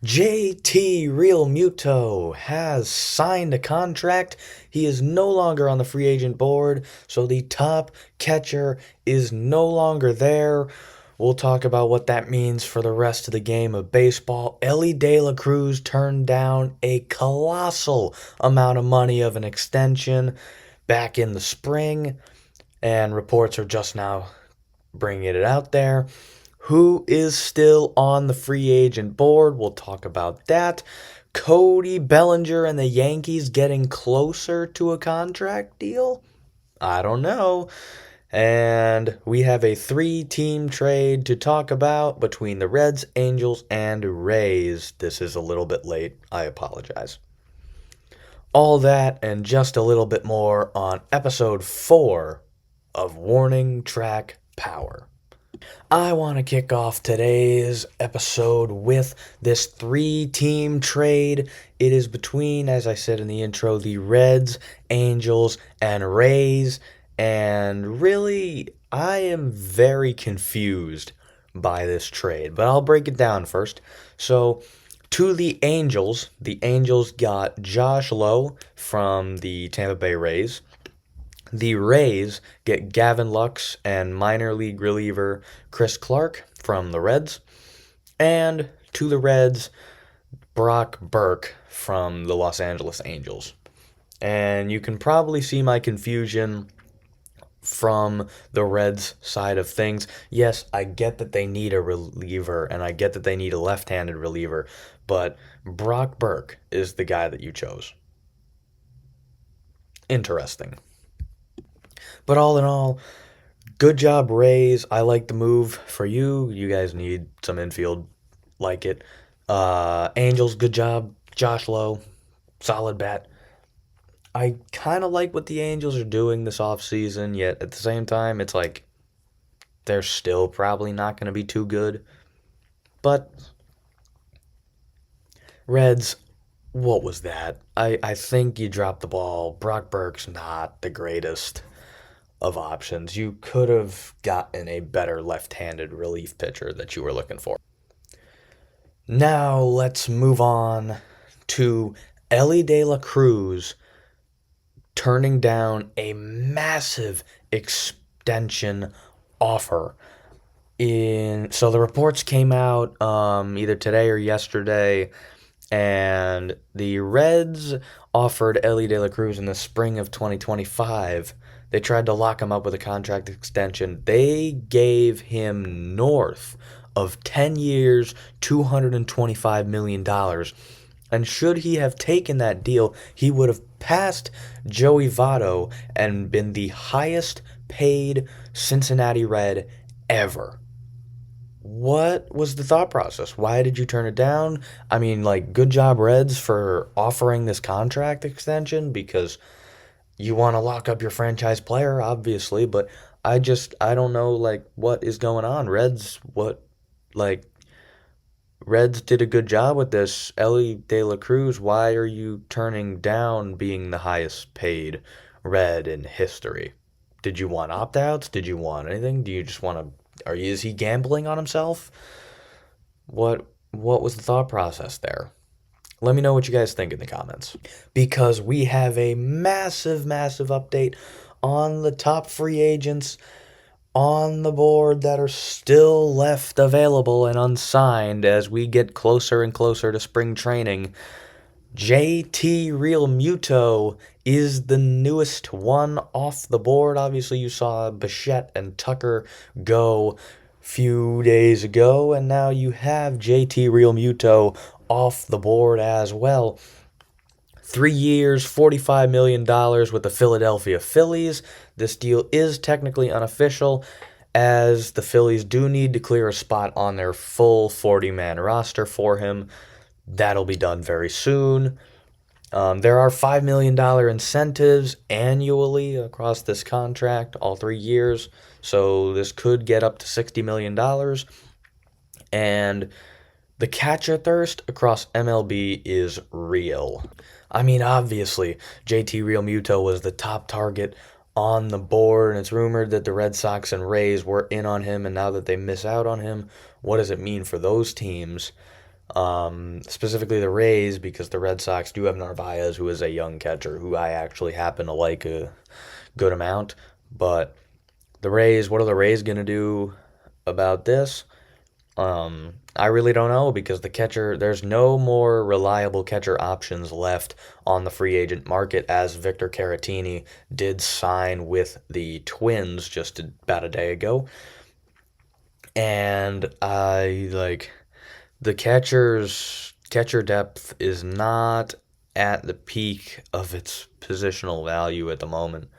JT Realmuto has signed a contract. He is no longer on the free agent board, so the top catcher is no longer there. We'll talk about what that means for the rest of the game of baseball. Elly De La Cruz turned down a colossal amount of money of an extension back in the spring, and reports are just now bringing it out there. Who is still on the free agent board? We'll talk about that. Cody Bellinger and the Yankees getting closer to a contract deal? I don't know. And we have a three-team trade to talk about between the Reds, Angels, and Rays. This is a little bit late. I apologize. All that and just a little bit more on episode 4 of Warning Track Power. I want to kick off today's episode with this three-team trade. It is between, as I said in the intro, the Reds, Angels, and Rays. And really, I am very confused by this trade, but I'll break it down first. So, to the Angels got Josh Lowe from the Tampa Bay Rays. The Rays get Gavin Lux and minor league reliever Chris Clark from the Reds. And to the Reds, Brock Burke from the Los Angeles Angels. And you can probably see my confusion from the Reds side of things. Yes, I get that they need a reliever, and I get that they need a left-handed reliever, but Brock Burke is the guy that you chose. Interesting. But all in all, good job, Rays. I like the move for you. You guys need some infield. Like it. Angels, good job. Josh Lowe, solid bat. I kind of like what the Angels are doing this offseason, yet at the same time, it's like they're still probably not going to be too good. But Reds, what was that? I think you dropped the ball. Brock Burke's not the greatest of options. You could have gotten a better left-handed relief pitcher that you were looking for. Now let's move on to Elly De La Cruz turning down a massive extension offer. So the reports came out either today or yesterday, and the Reds offered Elly De La Cruz in the spring of 2025. They tried to lock him up with a contract extension. They gave him north of 10 years, $225 million. And should he have taken that deal, he would have passed Joey Votto and been the highest paid Cincinnati Red ever. What was the thought process? Why did you turn it down? I mean, like, good job, Reds, for offering this contract extension, because you want to lock up your franchise player, obviously, but I don't know, like, what is going on. Reds did a good job with this. Elly De La Cruz, why are you turning down being the highest paid Red in history? Did you want opt-outs? Did you want anything? Do you just want to, is he gambling on himself? What was the thought process there? Let me know what you guys think in the comments, because we have a massive, massive update on the top free agents on the board that are still left available and unsigned as we get closer and closer to spring training. JT Realmuto is the newest one off the board. Obviously, you saw Bichette and Tucker go few days ago, and now you have JT Realmuto off the board as well. 3 years, $45 million with the Philadelphia Phillies. This deal is technically unofficial, as the Phillies do need to clear a spot on their full 40-man roster for him. That'll be done very soon. There are $5 million incentives annually across this contract, all 3 years. So this could get up to $60 million. And the catcher thirst across MLB is real. I mean, obviously, JT Realmuto was the top target on the board, and it's rumored that the Red Sox and Rays were in on him, and now that they miss out on him, what does it mean for those teams? Specifically the Rays, because the Red Sox do have Narvaez, who is a young catcher who I actually happen to like a good amount. But the Rays, what are the Rays going to do about this? I really don't know because there's no more reliable catcher options left on the free agent market as Victor Caratini did sign with the Twins just about a day ago. And I like the catcher depth is not at the peak of its positional value at the moment.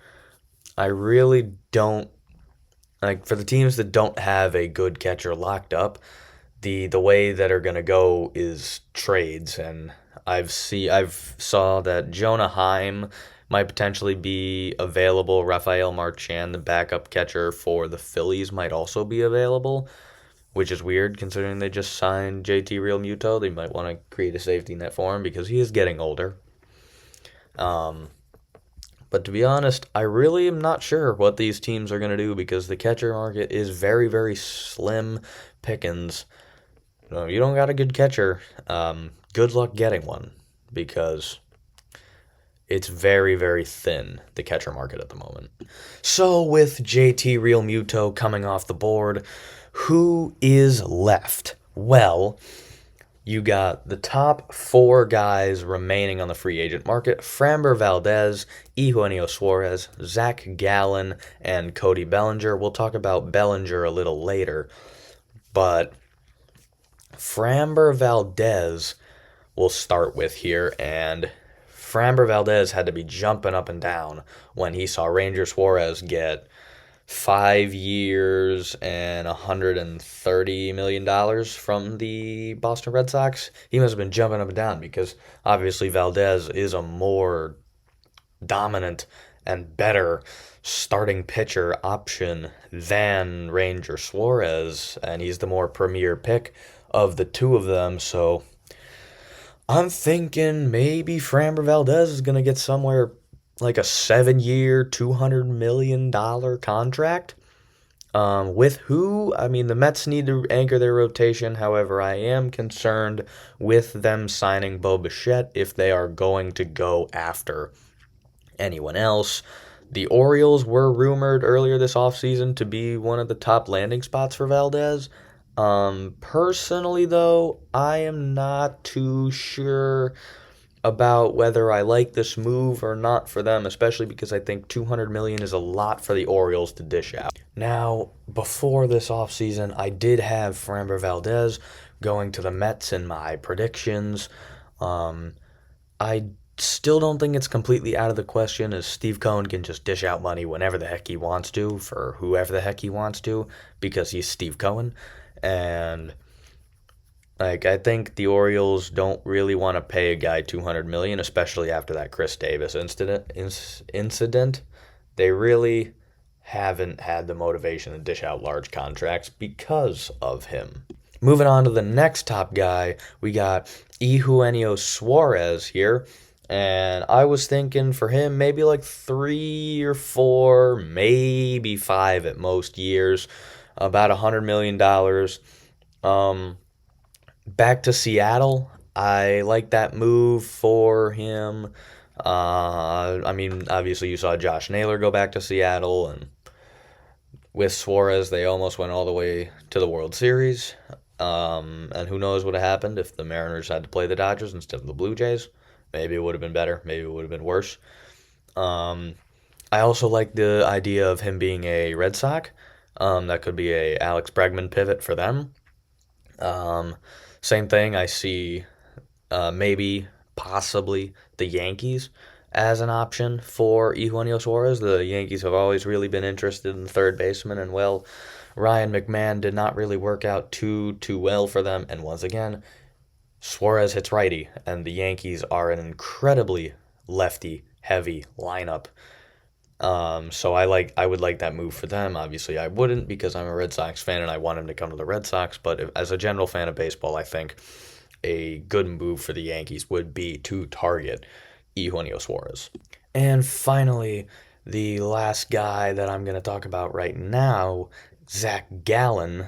I really don't like for the teams that don't have a good catcher locked up, the way that are gonna go is trades, and I've saw that Jonah Heim might potentially be available. Rafael Marchand, the backup catcher for the Phillies, might also be available, which is weird considering they just signed JT Realmuto. They might want to create a safety net for him because he is getting older. Um, but to be honest, I really am not sure what these teams are going to do because the catcher market is very, very slim pickings. You don't got a good catcher. Good luck getting one because it's very, very thin, the catcher market at the moment. So, with JT Realmuto coming off the board, who is left? Well, you got the top four guys remaining on the free agent market: Framber Valdez, Eugenio Suarez, Zach Gallen, and Cody Bellinger. We'll talk about Bellinger a little later, but Framber Valdez we'll start with here, and Framber Valdez had to be jumping up and down when he saw Ranger Suarez get 5 years and $130 million from the Boston Red Sox. He must have been jumping up and down because obviously Valdez is a more dominant and better starting pitcher option than Ranger Suarez, and he's the more premier pick of the two of them. So I'm thinking maybe Framber Valdez is going to get somewhere like a 7 year, $200 million contract. With who? I mean, the Mets need to anchor their rotation. However, I am concerned with them signing Bo Bichette if they are going to go after anyone else. The Orioles were rumored earlier this offseason to be one of the top landing spots for Valdez. Personally, though, I am not too sure about whether I like this move or not for them, especially because I think 200 million is a lot for the Orioles to dish out. Now, before this offseason, I did have Framber Valdez going to the Mets in my predictions. Um, I still don't think it's completely out of the question as Steve Cohen can just dish out money whenever the heck he wants to for whoever the heck he wants to because he's Steve Cohen. And like I think the Orioles don't really want to pay a guy 200 million, especially after that Chris Davis incident. They really haven't had the motivation to dish out large contracts because of him. Moving on to the next top guy, we got Eugenio Suarez here. And I was thinking for him, maybe like 3 or 4, maybe 5 at most years, about $100 million. Um, Back to Seattle. I like that move for him. I mean, obviously, you saw Josh Naylor go back to Seattle, and with Suarez, they almost went all the way to the World Series. And who knows what would have happened if the Mariners had to play the Dodgers instead of the Blue Jays? Maybe it would have been better. Maybe it would have been worse. Um, I also like the idea of him being a Red Sox. That could be a Alex Bregman pivot for them. Um, Same thing. I see maybe possibly the Yankees as an option for Eugenio Suarez. The Yankees have always really been interested in the third baseman, and well, Ryan McMahon did not really work out too well for them. And once again, Suarez hits righty, and the Yankees are an incredibly lefty heavy lineup. So I would like that move for them. Obviously, I wouldn't because I'm a Red Sox fan and I want him to come to the Red Sox. But as a general fan of baseball, I think a good move for the Yankees would be to target Eugenio Suarez. And finally, the last guy that I'm going to talk about right now, Zach Gallen.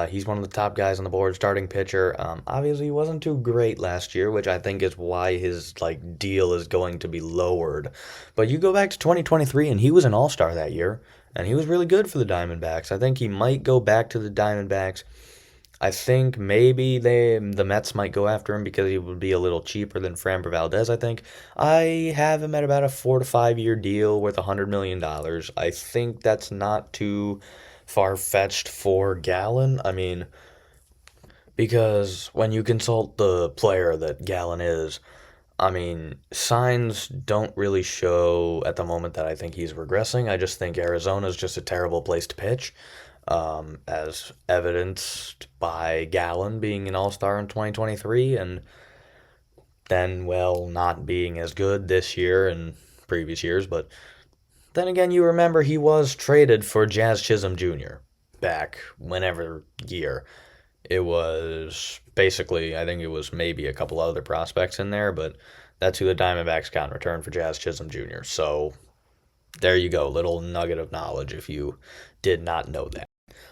He's one of the top guys on the board, starting pitcher. Obviously, he wasn't too great last year, which I think is why his deal is going to be lowered. But you go back to 2023, and he was an All-Star that year, and he was really good for the Diamondbacks. I think he might go back to the Diamondbacks. I think maybe the Mets might go after him because he would be a little cheaper than Framber Valdez, I think. I have him at about a 4 to 5 year deal worth $100 million. I think that's not too far-fetched for Gallen. I mean, because when you consult the player that Gallen is, I mean, signs don't really show at the moment that I think he's regressing. I just think Arizona's just a terrible place to pitch, as evidenced by Gallen being an All-Star in 2023 and then, well, not being as good this year and previous years. But then again, you remember he was traded for Jazz Chisholm Jr. back whenever year. It was basically, I think it was maybe a couple other prospects in there, but that's who the Diamondbacks got in return for Jazz Chisholm Jr. So there you go, little nugget of knowledge if you did not know that.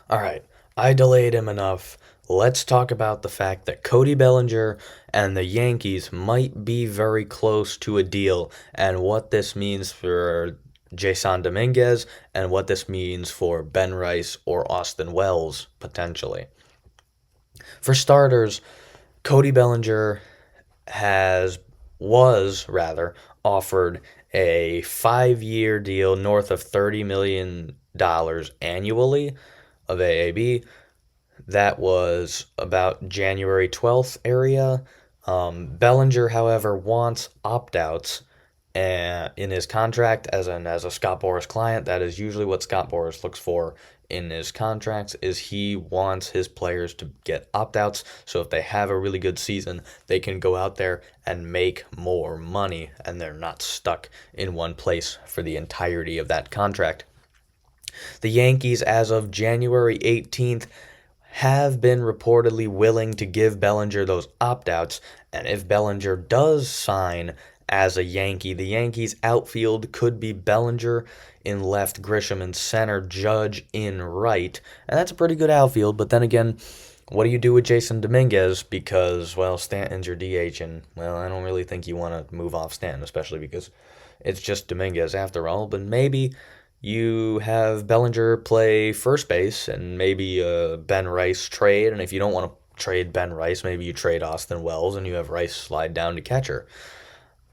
All right, I delayed him enough. Let's talk about the fact that Cody Bellinger and the Yankees might be very close to a deal and what this means for Jason Dominguez and what this means for Ben Rice or Austin Wells potentially. For starters, Cody Bellinger has was rather offered a 5 year deal north of $30 million annually of AAB. That was about January 12th area. Bellinger, however, wants opt-outs in his contract as a Scott Boras client. That is usually what Scott Boras looks for in his contracts, is he wants his players to get opt-outs, so if they have a really good season, they can go out there and make more money, and they're not stuck in one place for the entirety of that contract. The Yankees, as of January 18th, have been reportedly willing to give Bellinger those opt-outs, and if Bellinger does sign as a Yankee, the Yankees' outfield could be Bellinger in left, Grisham in center, Judge in right, and that's a pretty good outfield. But then again, what do you do with Jason Dominguez? Because, well, Stanton's your DH, and, well, I don't really think you want to move off Stanton, especially because it's just Dominguez after all. But maybe you have Bellinger play first base and maybe a Ben Rice trade, and if you don't want to trade Ben Rice, maybe you trade Austin Wells and you have Rice slide down to catcher.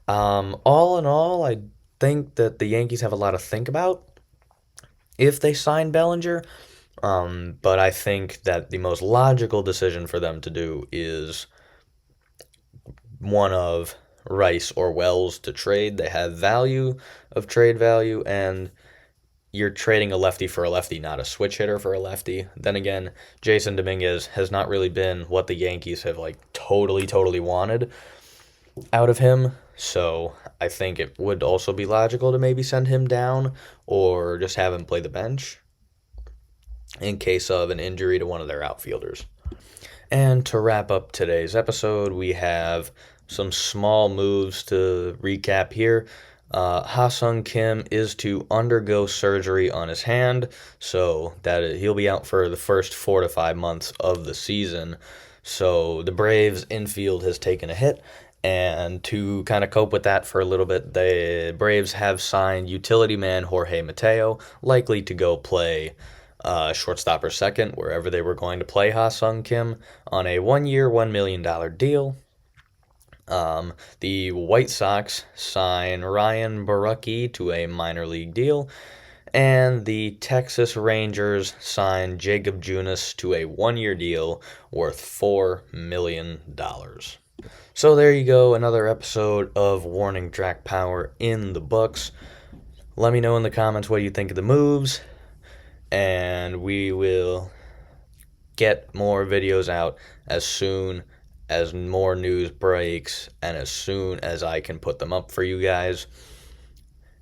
All in all, I think that the Yankees have a lot to think about if they sign Bellinger. But I think that the most logical decision for them to do is one of Rice or Wells to trade. They have value of trade value, and you're trading a lefty for a lefty, not a switch hitter for a lefty. Then again, Jason Dominguez has not really been what the Yankees have totally wanted out of him. So I think it would also be logical to maybe send him down or just have him play the bench in case of an injury to one of their outfielders. And to wrap up today's episode, we have some small moves to recap here. Seong Kim is to undergo surgery on his hand, so that he'll be out for the first 4 to 5 months of the season. So the Braves' infield has taken a hit, and to kind of cope with that for a little bit, the Braves have signed utility man Jorge Mateo, likely to go play shortstop or second, wherever they were going to play Seong Kim, on a 1 year, $1 million deal. The White Sox sign Ryan Borucki to a minor league deal, and the Texas Rangers sign Jacob Junis to a 1 year deal worth $4 million. So there you go, another episode of Warning Track Power in the books. Let me know in the comments what you think of the moves, and we will get more videos out as soon as more news breaks and as soon as I can put them up for you guys.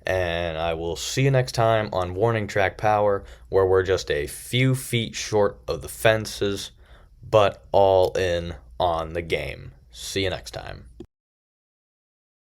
And I will see you next time on Warning Track Power, where we're just a few feet short of the fences, but all in on the game. See you next time.